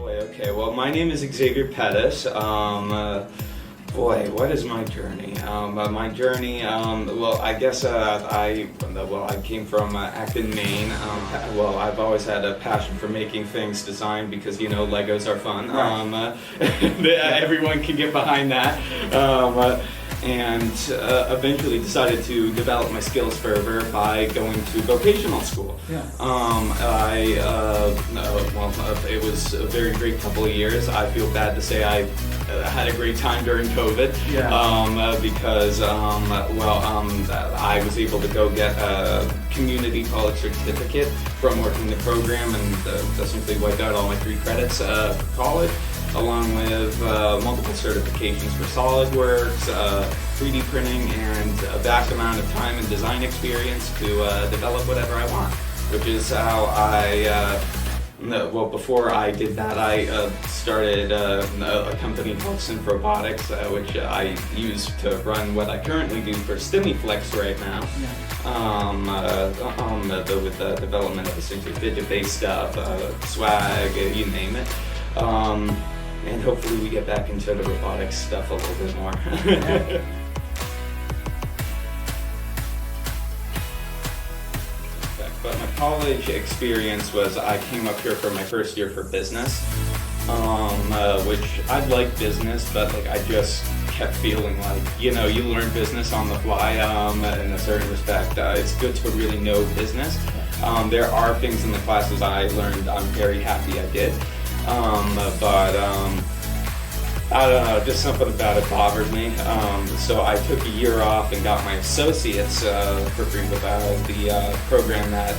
boy, okay. Well, my name is Xavier Pettis. Boy, what is my journey? My journey, well, I guess I came from Acton, Maine. Well, I've always had a passion for making things designed because, you know, Legos are fun. Right. Everyone can get behind that. And eventually decided to develop my skills further by going to vocational school. Yeah. It was a very great couple of years. I feel bad to say I had a great time during COVID. Yeah. Because I was able to go get a community college certificate from working the program and essentially wiped out all my 3 credits for college, along with multiple certifications for SolidWorks, 3D printing, and a vast amount of time and design experience to develop whatever I want, which is how before I did that, I started a company called Stim Robotics, which I use to run what I currently do for Stim Me Flex right now. Yeah. With the development of essentially fidget-based stuff, swag, you name it. And hopefully we get back into the robotics stuff a little bit more. But my college experience was I came up here for my first year for business, which I like business, but like I just kept feeling like, you know, you learn business on the fly in a certain respect. It's good to really know business. There are things in the classes I learned I'm very happy I did. I don't know, just something about it bothered me. So I took a year off and got my associates for free with the program that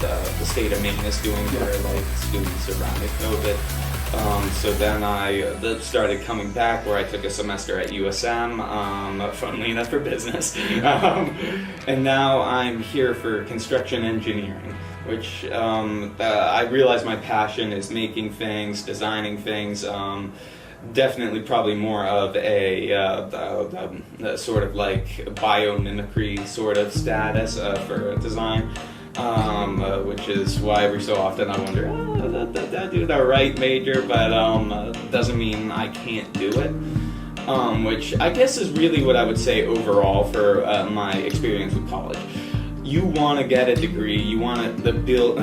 the state of Maine is doing for like students surrounding COVID. So then I started coming back where I took a semester at USM, funnily enough for business. And now I'm here for construction engineering, which I realize my passion is making things, designing things. Definitely probably more of a sort of like biomimicry sort of status for design, which is why every so often I wonder, did I do the right major, but doesn't mean I can't do it. Which I guess is really what I would say overall for my experience with college. You want to get a degree. You want to build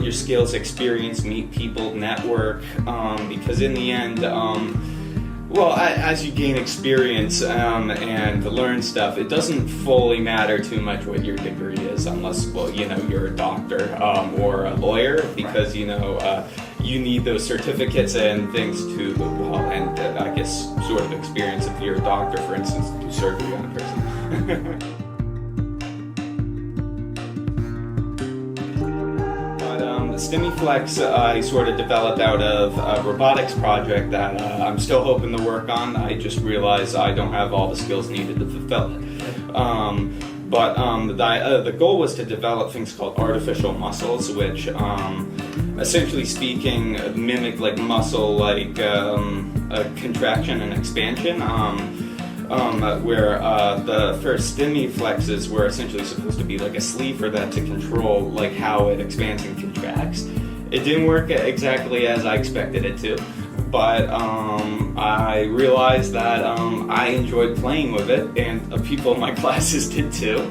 your skills, experience, meet people, network. Because in the end, as you gain experience and learn stuff, it doesn't fully matter too much what your degree is, unless you're a doctor or a lawyer, because you need those certificates and things to and I guess sort of experience if you're a doctor, for instance, to do surgery on a person. Stim Me Flex I sort of developed out of a robotics project that I'm still hoping to work on. I just realized I don't have all the skills needed to fulfill it. The goal was to develop things called artificial muscles, which essentially speaking mimic like muscle like contraction and expansion. Where the first Stim Me Flexes were essentially supposed to be like a sleeve for that to control like how it expands and contracts. It didn't work exactly as I expected it to, but I realized that I enjoyed playing with it, and people in my classes did too.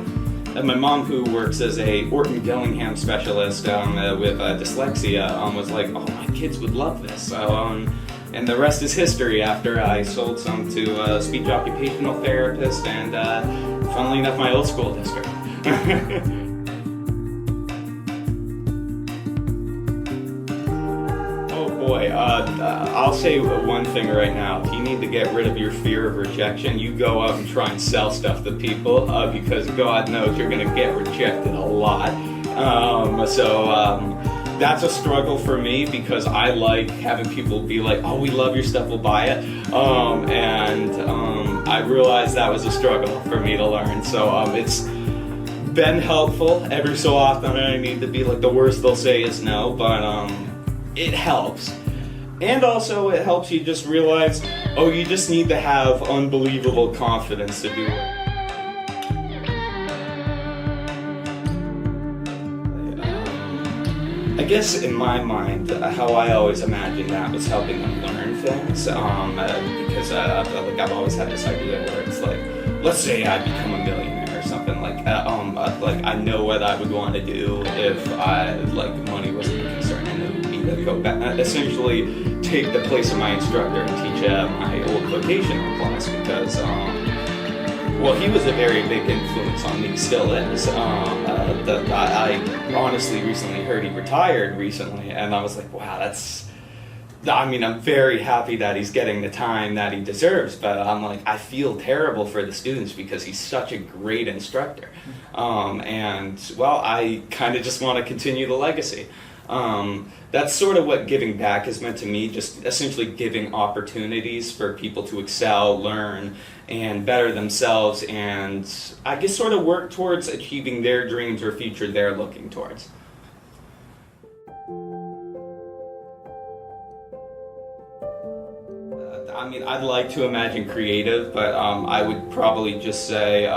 And my mom, who works as a Orton-Gillingham specialist with dyslexia, was like, "Oh, my kids would love this." And the rest is history after I sold some to a speech occupational therapist and, funnily enough, my old school district. Oh boy, I'll say one thing right now. If you need to get rid of your fear of rejection, you go out and try and sell stuff to people because God knows you're going to get rejected a lot. That's a struggle for me because I like having people be like, "Oh, we love your stuff, we'll buy it." I realized that was a struggle for me to learn. So it's been helpful. Every so often I need to be like, the worst they'll say is no, but it helps. And also it helps you just realize, you just need to have unbelievable confidence to do it. I guess in my mind, how I always imagined that was helping them learn things, because like I've always had this idea where it's like, let's say I become a millionaire or something, like I know what I would want to do if money wasn't a concern, and it would be to go back, essentially take the place of my instructor and teach my old vocational class, because he was a very big influence on me, still is. I honestly recently heard he retired recently, and I was like, wow, I'm very happy that he's getting the time that he deserves, but I'm like, I feel terrible for the students because he's such a great instructor. I kind of just want to continue the legacy. That's sort of what giving back has meant to me, just essentially giving opportunities for people to excel, learn, and better themselves, and I guess sort of work towards achieving their dreams or future they're looking towards. I'd like to imagine creative, but I would probably just say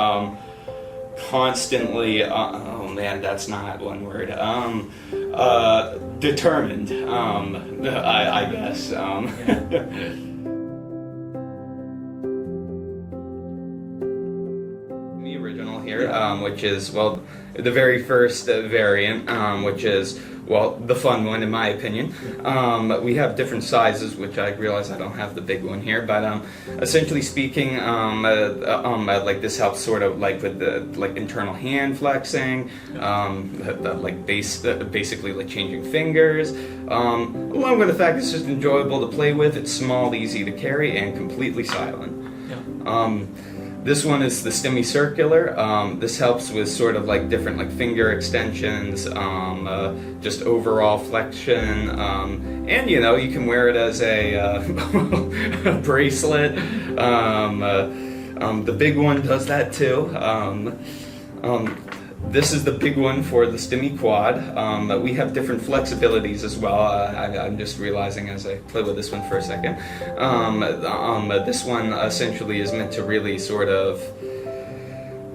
constantly, oh man, that's not one word, determined, I guess. The original here, which is, the very first variant, which is, the fun one in my opinion. We have different sizes, which I realize I don't have the big one here, but essentially speaking, this helps sort of like with the internal hand flexing, basically like changing fingers, along with the fact it's just enjoyable to play with. It's small, easy to carry, and completely silent. This one is the Stim Me Circular. This helps with sort of like different like finger extensions, just overall flexion, and you can wear it as a bracelet. The big one does that too. This is the big one for the Stim Me Quad. We have different flexibilities as well. I'm just realizing as I play with this one for a second. This one essentially is meant to really sort of,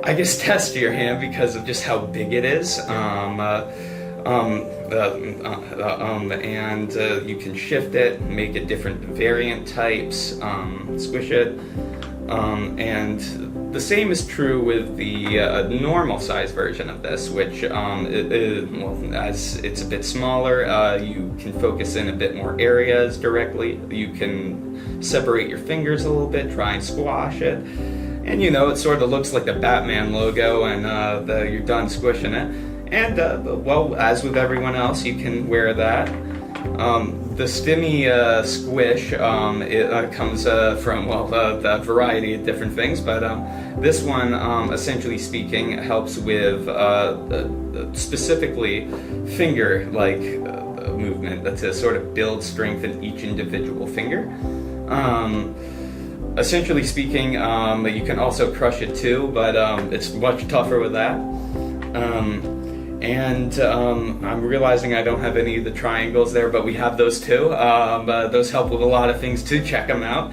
I guess, test your hand because of just how big it is. And you can shift it, make it different variant types, squish it. And the same is true with the normal size version of this, which as it's a bit smaller, you can focus in a bit more areas directly. You can separate your fingers a little bit, try and squash it, and it sort of looks like the Batman logo, and you're done squishing it. And as with everyone else, you can wear that. The Stimmy Squish, it comes from, a variety of different things, but this one, essentially speaking, helps with specifically finger-like movement to sort of build strength in each individual finger. Essentially speaking, you can also crush it too, but it's much tougher with that. I'm realizing I don't have any of the triangles there, but we have those too. Those help with a lot of things too. Check them out.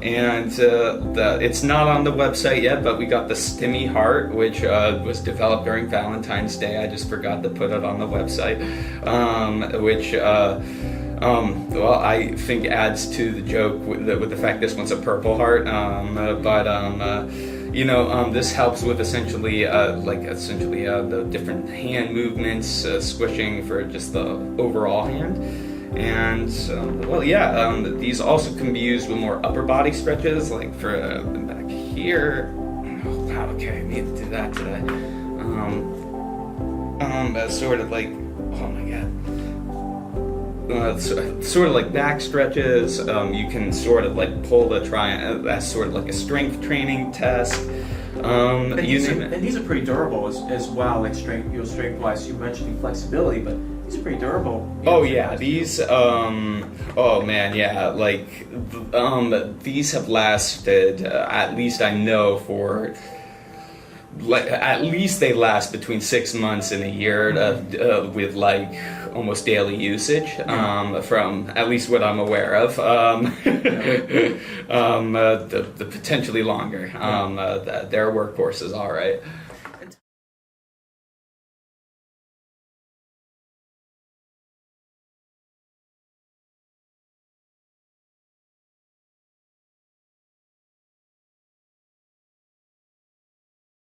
It's not on the website yet, but we got the Stimmy Heart, which was developed during Valentine's Day. I just forgot to put it on the website, which I think adds to the joke with the fact this one's a purple heart. This helps with essentially the different hand movements, squishing for just the overall hand. And these also can be used with more upper body stretches, like for back here. Oh wow, okay, I need to do that today. Sort of like, oh my god. Sort of like back stretches. You can sort of like pull the as sort of like a strength training test. And these are pretty durable as well. Like strength wise, you mentioned flexibility, but these are pretty durable. Oh yeah, these. Oh man, yeah. These have lasted. At least I know for. At least they last between 6 months and a year with almost daily usage, from at least what I'm aware of. The potentially longer. Their workhorses, all right.